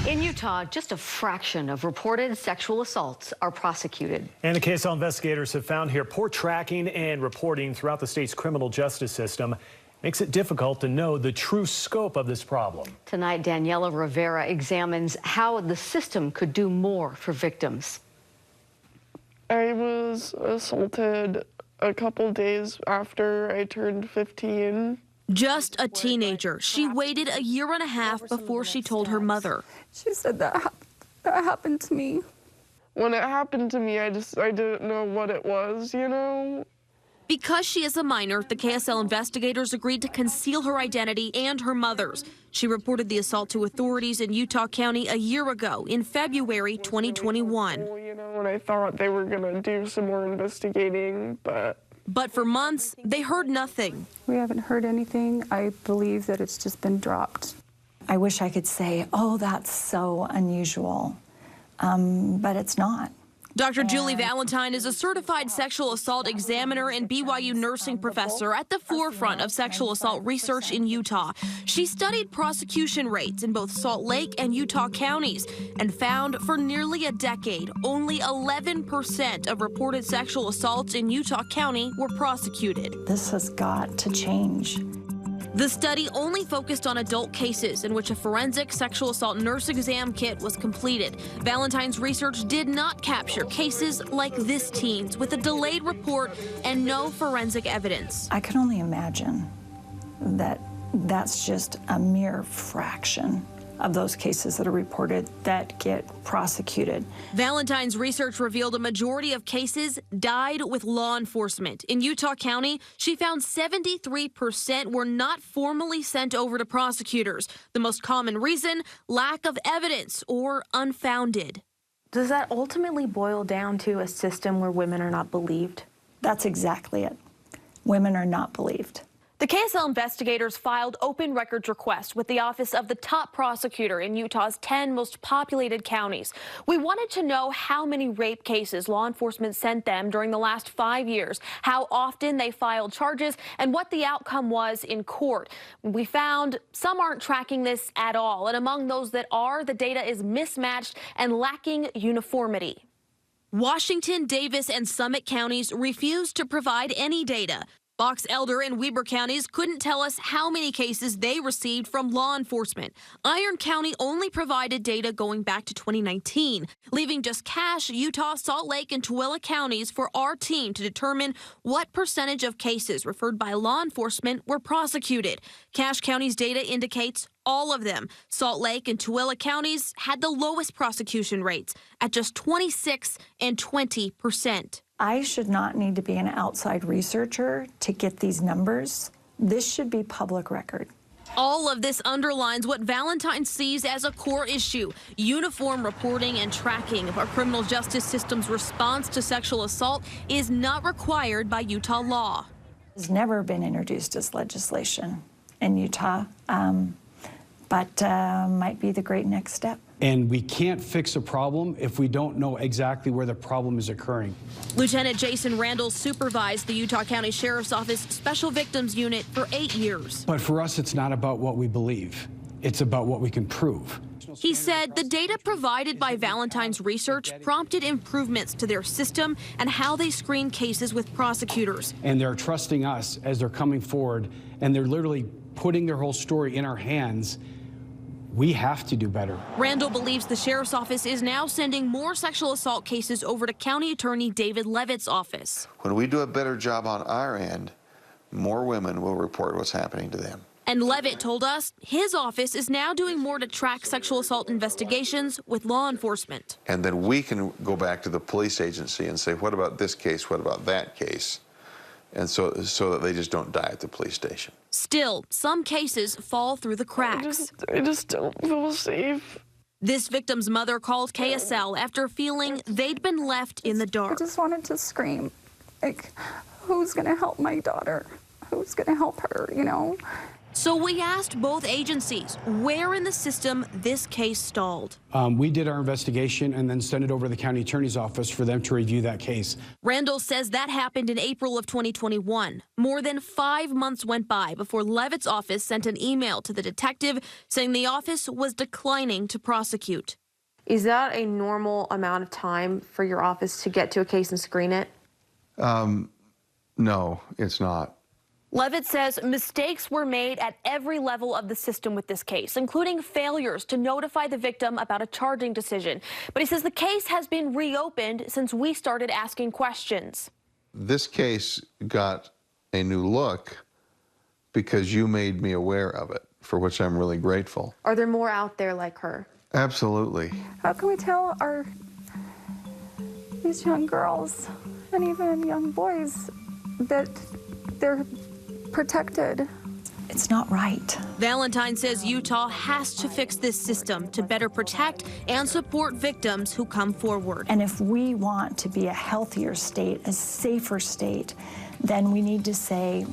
In Utah, just a fraction of reported sexual assaults are prosecuted. And the KSL investigators have found here poor tracking and reporting throughout the state's criminal justice system makes it difficult to know the true scope of this problem. Tonight, Daniela Rivera examines how the system could do more for victims. I was assaulted a couple days after I turned 15. Just a teenager, she waited a year and a half before she told her mother. She said that happened to me. When it happened to me, I didn't know what it was, you know? Because she is a minor, the KSL investigators agreed to conceal her identity and her mother's. She reported the assault to authorities in Utah County a year ago, in February 2021. You know, and I thought they were going to do some more investigating, But for months, they heard nothing. We haven't heard anything. I believe that it's just been dropped. I wish I could say, oh, that's so unusual, but it's not. Dr. Julie Valentine is a certified sexual assault examiner and BYU nursing professor at the forefront of sexual assault research in Utah. She studied prosecution rates in both Salt Lake and Utah counties and found for nearly a decade, only 11% of reported sexual assaults in Utah County were prosecuted. This has got to change. The study only focused on adult cases in which a forensic sexual assault nurse exam kit was completed. Valentine's research did not capture cases like this teen's with a delayed report and no forensic evidence. I can only imagine that that's just a mere fraction of those cases that are reported that get prosecuted. Valentine's research revealed a majority of cases died with law enforcement. In Utah County, she found 73% were not formally sent over to prosecutors. The most common reason, lack of evidence or unfounded. Does that ultimately boil down to a system where women are not believed? That's exactly it. Women are not believed. The KSL investigators filed open records requests with the office of the top prosecutor in Utah's 10 most populated counties. We wanted to know how many rape cases law enforcement sent them during the last 5 years, how often they filed charges, and what the outcome was in court. We found some aren't tracking this at all, and among those that are, the data is mismatched and lacking uniformity. Washington, Davis, and Summit counties refused to provide any data. Box Elder and Weber counties couldn't tell us how many cases they received from law enforcement. Iron County only provided data going back to 2019, leaving just Cache, Utah, Salt Lake, and Tooele counties for our team to determine what percentage of cases referred by law enforcement were prosecuted. Cache County's data indicates all of them. Salt Lake and Tooele counties had the lowest prosecution rates at just 26 and 20%. I should not need to be an outside researcher to get these numbers. This should be public record. All of this underlines what Valentine sees as a core issue: uniform reporting and tracking of our criminal justice system's response to sexual assault is not required by Utah law. It's never been introduced as legislation in Utah, but might be the great next step. And we can't fix a problem if we don't know exactly where the problem is occurring. Lieutenant Jason Randall supervised the Utah County Sheriff's Office Special Victims Unit for 8 years. But for us, it's not about what we believe. It's about what we can prove. He said the data provided by Valentine's research prompted improvements to their system and how they screen cases with prosecutors. And they're trusting us as they're coming forward, and they're literally putting their whole story in our hands. We have to do better. Randall believes the sheriff's office is now sending more sexual assault cases over to County Attorney David Levitt's office. When we do a better job on our end, more women will report what's happening to them. And Levitt told us his office is now doing more to track sexual assault investigations with law enforcement. And then we can go back to the police agency and say, what about this case? What about that case? And so that they just don't die at the police station. Still, some cases fall through the cracks. I just don't feel safe. This victim's mother called KSL after feeling they'd been left in the dark. I just wanted to scream, like, who's going to help my daughter? Who's going to help her, you know? So we asked both agencies where in the system this case stalled. We did our investigation and then sent it over to the county attorney's office for them to review that case. Randall says that happened in April of 2021. More than 5 months went by before Levitt's office sent an email to the detective saying the office was declining to prosecute. Is that a normal amount of time for your office to get to a case and screen it? No, it's not. Levitt says mistakes were made at every level of the system with this case, including failures to notify the victim about a charging decision. But he says the case has been reopened since we started asking questions. This case got a new look because you made me aware of it, for which I'm really grateful. Are there more out there like her? Absolutely. How can we tell these young girls and even young boys that they're protected? It's not right. Valentine says Utah has to fix this system to better protect and support victims who come forward. And if we want to be a healthier state, a safer state, then we need to say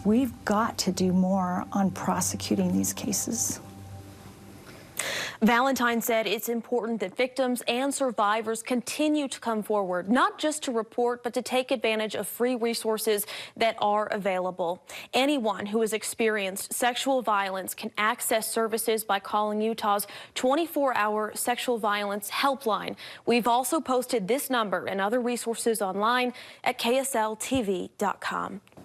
we've got to do more on prosecuting these cases. Valentine said it's important that victims and survivors continue to come forward, not just to report, but to take advantage of free resources that are available. Anyone who has experienced sexual violence can access services by calling Utah's 24-hour sexual violence helpline. We've also posted this number and other resources online at KSLTV.com.